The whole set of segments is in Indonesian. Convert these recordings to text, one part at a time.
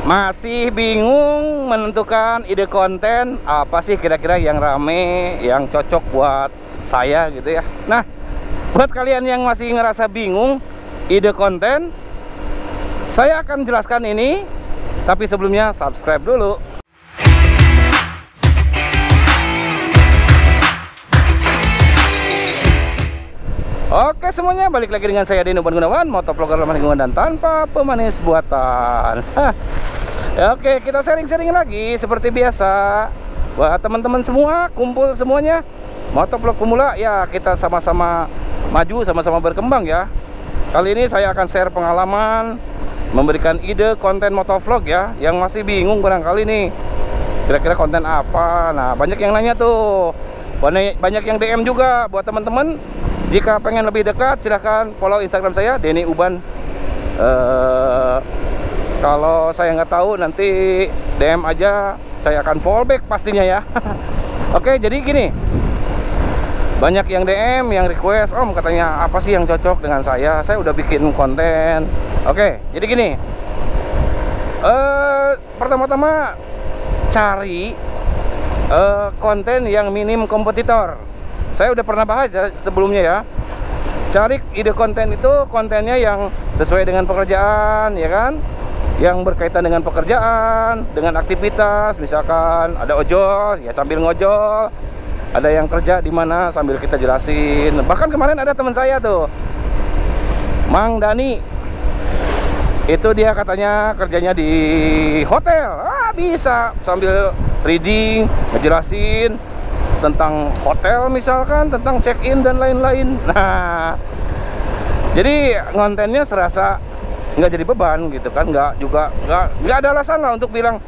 Masih bingung menentukan ide konten apa sih kira-kira yang rame, yang cocok buat saya gitu ya. Nah, buat kalian yang masih ngerasa bingung ide konten, saya akan jelaskan ini. Tapi sebelumnya subscribe dulu. Oke semuanya, balik lagi dengan saya Denny Uban Gunawan, motovlogger ramah lingkungan dan tanpa pemanis buatan. Oke, kita sharing-sharing lagi seperti biasa. Buat teman-teman semua, kumpul semuanya, motovlog pemula ya, kita sama-sama maju, sama-sama berkembang ya. Kali ini saya akan share pengalaman, memberikan ide konten motovlog ya, yang masih bingung barangkali nih kira-kira konten apa. Nah, banyak yang nanya tuh, banyak yang DM juga. Buat teman-teman, jika pengen lebih dekat, silahkan follow Instagram saya, Denny Uban. Kalau saya nggak tahu, nanti DM aja, saya akan fallback pastinya ya. Oke, jadi gini, banyak yang DM, yang request, Om katanya apa sih yang cocok dengan saya udah bikin konten. Oke, jadi gini, pertama-tama cari konten yang minim kompetitor. Saya udah pernah bahas ya, sebelumnya ya. Cari ide konten itu kontennya yang sesuai dengan pekerjaan, ya kan? Yang berkaitan dengan pekerjaan, dengan aktivitas. Misalkan ada ojol, ya sambil ngojol. Ada yang kerja di mana sambil kita jelasin. Bahkan kemarin ada teman saya tuh, Mang Dani. Itu dia katanya kerjanya di hotel. Bisa sambil reading, ngejelasin tentang hotel misalkan, tentang check-in dan lain-lain. Nah, jadi kontennya serasa nggak jadi beban gitu kan, nggak ada alasan lah untuk bilang,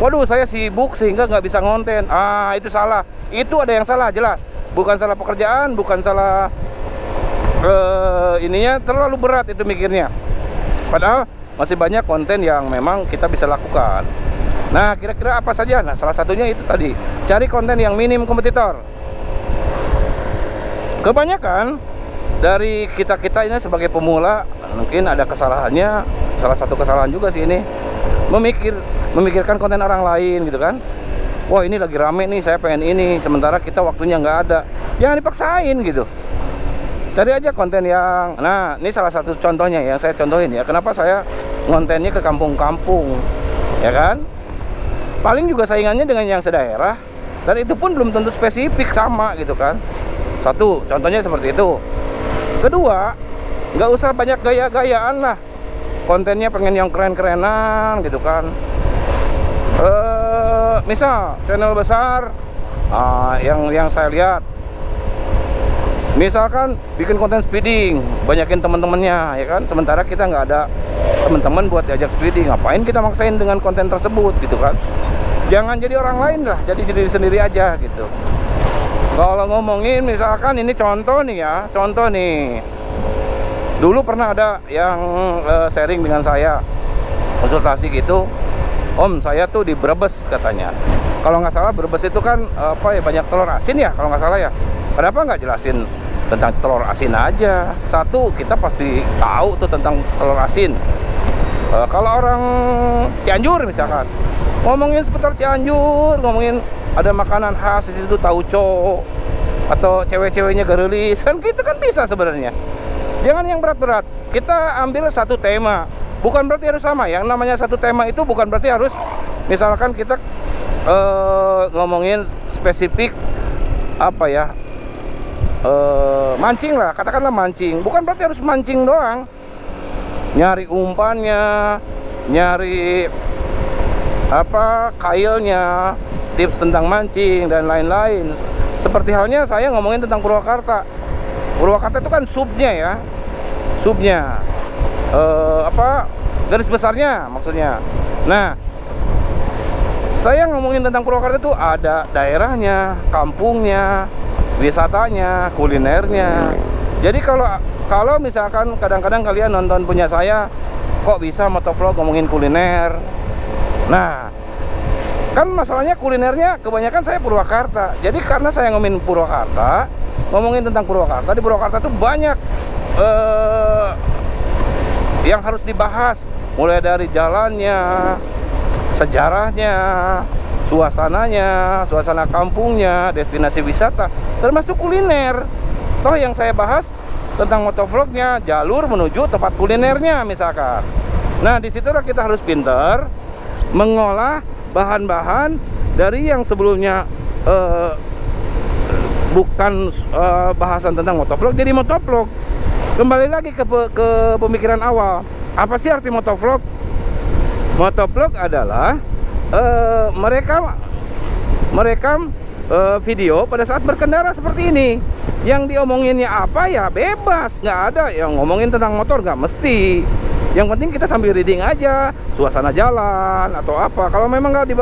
waduh saya sibuk sehingga nggak bisa ngonten. Itu salah, itu ada yang salah jelas, bukan salah pekerjaan, bukan salah ininya terlalu berat itu mikirnya. Padahal masih banyak konten yang memang kita bisa lakukan. Nah, kira-kira apa saja? Nah, salah satunya itu tadi, cari konten yang minim kompetitor. Kebanyakan dari kita-kita ini sebagai pemula, mungkin ada kesalahannya, salah satu kesalahan juga sih ini, memikirkan konten orang lain gitu kan. Wah, ini lagi rame nih, saya pengen ini, sementara kita waktunya nggak ada. Jangan dipaksain gitu. Cari aja konten yang, nah ini salah satu contohnya yang saya contohin ya. Kenapa saya ngontennya ke kampung-kampung, ya kan? Paling juga saingannya dengan yang sedaerah, dan itu pun belum tentu spesifik sama gitu kan. Satu, contohnya seperti itu. Kedua, nggak usah banyak gaya-gayaan lah. Kontennya pengen yang keren-kerenan gitu kan. Misal channel besar, yang saya lihat, misalkan bikin konten speeding, banyakin teman-temannya ya kan. Sementara kita nggak ada teman-teman buat diajak speeding. Ngapain kita maksain dengan konten tersebut gitu kan. Jangan jadi orang lain lah, jadi diri sendiri aja gitu. Kalau ngomongin misalkan ini contoh nih ya, contoh nih. Dulu pernah ada yang sharing dengan saya, konsultasi gitu. Om, saya tuh di Brebes katanya. Kalau nggak salah Brebes itu kan apa ya, banyak telur asin ya kalau nggak salah ya. Kenapa nggak jelasin tentang telur asin aja? Satu, kita pasti tahu tuh tentang telur asin. Kalau orang Cianjur misalkan, ngomongin seputar Cianjur, ngomongin ada makanan khas di situ, tauco, atau cewek-ceweknya garelis, kan gitu kan bisa sebenarnya. Jangan yang berat-berat. Kita ambil satu tema. Bukan berarti harus sama. Yang namanya satu tema itu bukan berarti harus, misalkan kita ngomongin spesifik apa ya, mancing lah, katakanlah mancing. Bukan berarti harus mancing doang. Nyari umpannya, nyari apa, kailnya, tips tentang mancing dan lain-lain. Seperti halnya saya ngomongin tentang Purwakarta. Purwakarta itu kan subnya ya, subnya apa, garis besarnya maksudnya. Nah, saya ngomongin tentang Purwakarta itu ada daerahnya, kampungnya, wisatanya, kulinernya. Jadi kalau misalkan kadang-kadang kalian nonton punya saya, kok bisa motovlog ngomongin kuliner. Nah, kan masalahnya kulinernya kebanyakan saya Purwakarta. Jadi karena saya ngomongin Purwakarta, ngomongin tentang Purwakarta, di Purwakarta tuh banyak yang harus dibahas, mulai dari jalannya, sejarahnya, suasananya, suasana kampungnya, destinasi wisata, termasuk kuliner. Toh yang saya bahas tentang motovlognya, jalur menuju tempat kulinernya misalkan. Nah, disitulah kita harus pintar mengolah bahan-bahan dari yang sebelumnya bukan bahasan tentang motovlog jadi motovlog. Kembali lagi ke pemikiran awal. Apa sih arti motovlog? Motovlog adalah merekam video pada saat berkendara seperti ini. Yang diomonginnya apa ya bebas, nggak ada yang ngomongin tentang motor, nggak mesti. Yang penting kita sambil reading aja suasana jalan atau apa. Kalau memang nggak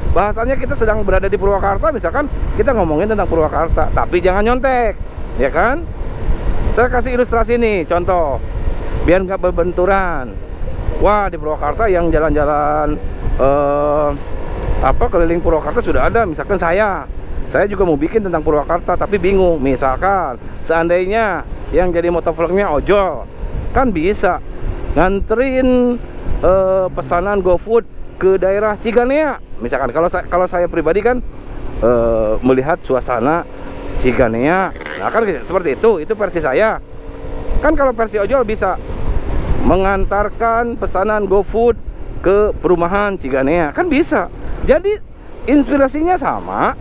bahasanya kita sedang berada di Purwakarta, misalkan kita ngomongin tentang Purwakarta, tapi jangan nyontek, ya kan? Saya kasih ilustrasi nih, contoh, biar nggak berbenturan. Wah, di Purwakarta yang jalan-jalan keliling Purwakarta sudah ada. Misalkan saya juga mau bikin tentang Purwakarta, tapi bingung. Misalkan, seandainya yang jadi motovlognya ojol, kan bisa nganterin pesanan GoFood ke daerah Ciganea. Misalkan, kalau saya pribadi kan melihat suasana Ciganea. Nah kan seperti itu versi saya. Kan kalau versi ojol bisa mengantarkan pesanan GoFood ke perumahan Ciganea, kan bisa. Jadi inspirasinya sama,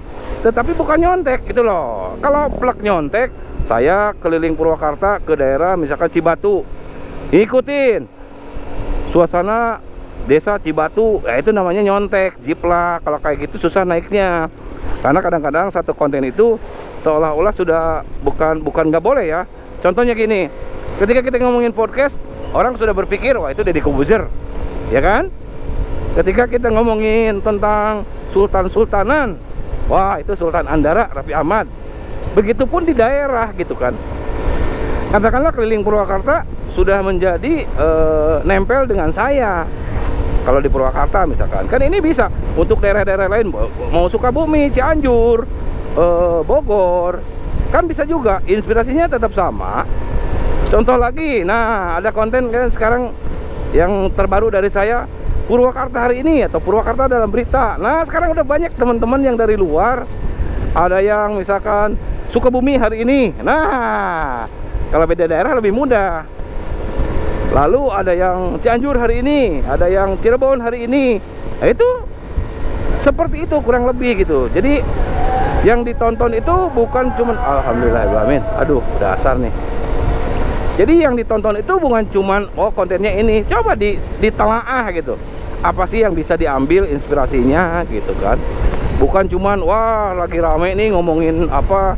tetapi bukan nyontek gitu loh. Kalau plak nyontek, saya keliling Purwakarta ke daerah misalkan Cibatu, ikutin suasana desa Cibatu, ya itu namanya nyontek, jiplak. Kalau kayak gitu susah naiknya, karena kadang-kadang satu konten itu seolah-olah sudah bukan nggak boleh ya. Contohnya gini, ketika kita ngomongin podcast, orang sudah berpikir wah itu Deddy Corbuzier, ya kan? Ketika kita ngomongin tentang sultan-sultanan, wah itu Sultan Andara, Raffi Ahmad. Begitupun di daerah gitu kan. Katakanlah keliling Purwakarta sudah menjadi nempel dengan saya. Kalau di Purwakarta misalkan, kan ini bisa untuk daerah-daerah lain, mau Sukabumi, Cianjur, Bogor, kan bisa juga. Inspirasinya tetap sama. Contoh lagi, nah ada konten kan sekarang yang terbaru dari saya, Purwakarta hari ini atau Purwakarta dalam berita. Nah sekarang udah banyak teman-teman yang dari luar, ada yang misalkan Sukabumi hari ini. Nah kalau beda daerah lebih mudah. Lalu ada yang Cianjur hari ini, ada yang Cirebon hari ini. Nah, itu seperti itu kurang lebih gitu. Jadi yang ditonton itu bukan cuman alhamdulillahirrahmanirrahim. Aduh, udah asar nih. Jadi yang ditonton itu bukan cuman oh kontennya ini, coba ditelaah gitu. Apa sih yang bisa diambil inspirasinya gitu kan? Bukan cuman wah lagi rame nih ngomongin apa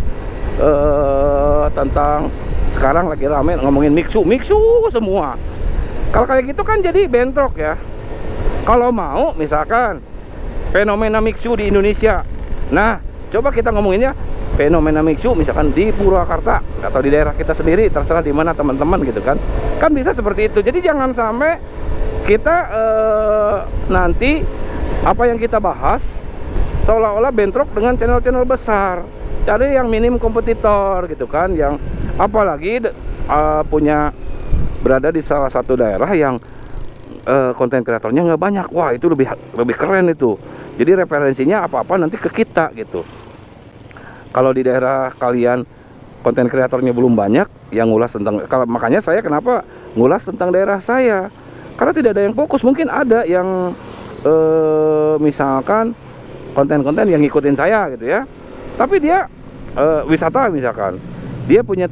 tentang sekarang lagi rame ngomongin mixu semua. Kalau kayak gitu kan jadi bentrok ya. Kalau mau misalkan fenomena mixu di Indonesia, nah coba kita ngomonginnya fenomena mixu misalkan di Purwakarta atau di daerah kita sendiri, terserah di mana teman-teman gitu kan. Kan bisa seperti itu. Jadi jangan sampai kita nanti apa yang kita bahas seolah-olah bentrok dengan channel-channel besar. Cari yang minim kompetitor gitu kan, yang apalagi punya berada di salah satu daerah yang konten kreatornya nggak banyak. Wah itu lebih keren itu. Jadi referensinya apa-apa nanti ke kita gitu. Kalau di daerah kalian konten kreatornya belum banyak yang ngulas tentang, makanya saya kenapa ngulas tentang daerah saya, karena tidak ada yang fokus. Mungkin ada yang misalkan konten-konten yang ngikutin saya gitu ya, tapi dia wisata misalkan, dia punya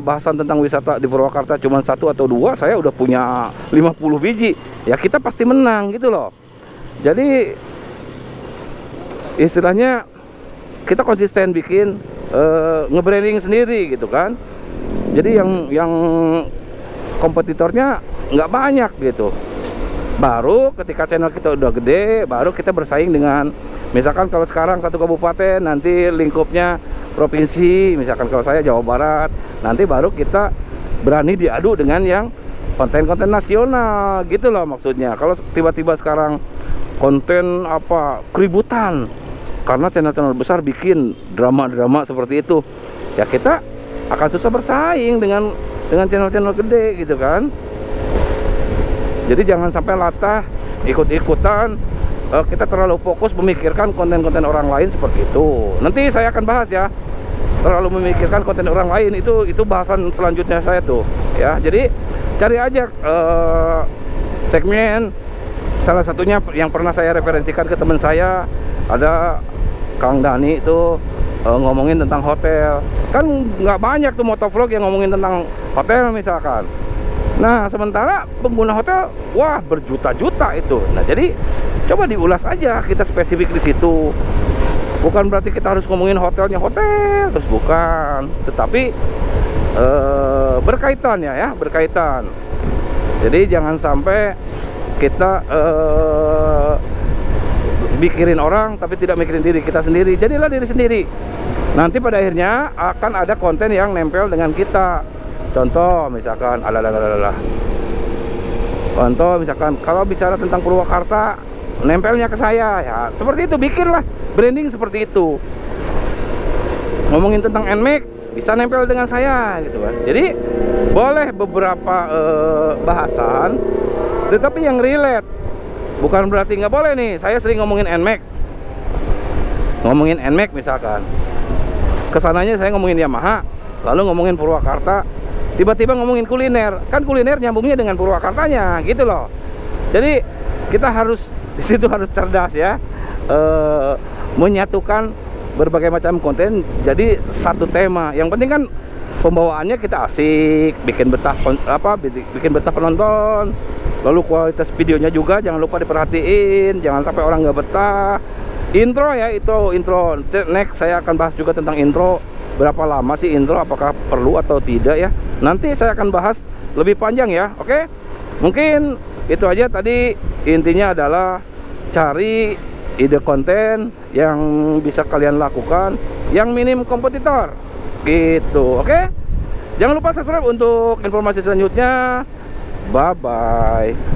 bahasan tentang wisata di Purwakarta cuma 1 atau 2, saya udah punya 50 biji, ya kita pasti menang gitu loh. Jadi istilahnya kita konsisten bikin nge-branding sendiri gitu kan. Jadi yang kompetitornya nggak banyak gitu. Baru ketika channel kita udah gede, baru kita bersaing dengan, misalkan kalau sekarang satu kabupaten, nanti lingkupnya provinsi, misalkan kalau saya Jawa Barat, nanti baru kita berani diadu dengan yang konten-konten nasional gitu loh maksudnya. Kalau tiba-tiba sekarang konten apa keributan karena channel-channel besar bikin drama-drama seperti itu, ya kita akan susah bersaing dengan channel-channel gede gitu kan. Jadi jangan sampai latah ikut-ikutan kita terlalu fokus memikirkan konten-konten orang lain seperti itu. Nanti saya akan bahas ya, terlalu memikirkan konten orang lain itu bahasan selanjutnya saya tuh ya. Jadi cari aja segmen, salah satunya yang pernah saya referensikan ke teman saya, ada Kang Dani itu ngomongin tentang hotel. Kan nggak banyak tuh motovlog yang ngomongin tentang hotel misalkan. Nah sementara pengguna hotel wah berjuta-juta itu. Nah jadi coba diulas aja, kita spesifik di situ. Bukan berarti kita harus ngomongin hotelnya hotel terus, bukan, tetapi berkaitan ya, berkaitan. Jadi jangan sampai kita mikirin orang tapi tidak mikirin diri kita sendiri. Jadilah diri sendiri. Nanti pada akhirnya akan ada konten yang nempel dengan kita. Contoh misalkan contoh misalkan kalau bicara tentang Purwakarta, nempelnya ke saya ya. Seperti itu, bikinlah branding seperti itu. Ngomongin tentang NMAX bisa nempel dengan saya gitu kan. Jadi boleh beberapa bahasan tetapi yang relate. Bukan berarti nggak boleh nih, saya sering ngomongin NMAX misalkan, kesananya saya ngomongin Yamaha, lalu ngomongin Purwakarta, tiba-tiba ngomongin kuliner, kan kuliner nyambungnya dengan Purwakartanya gitu loh. Jadi kita harus di situ harus cerdas ya, menyatukan berbagai macam konten jadi satu tema. Yang penting kan pembawaannya kita asik, bikin betah penonton. Lalu kualitas videonya juga jangan lupa diperhatiin, jangan sampai orang nggak betah. Intro ya, itu intro. Next saya akan bahas juga tentang intro. Berapa lama sih intro, apakah perlu atau tidak ya. Nanti saya akan bahas lebih panjang ya, oke? Mungkin itu aja tadi, intinya adalah cari ide konten yang bisa kalian lakukan, yang minim kompetitor gitu, oke? Jangan lupa subscribe untuk informasi selanjutnya. Bye bye.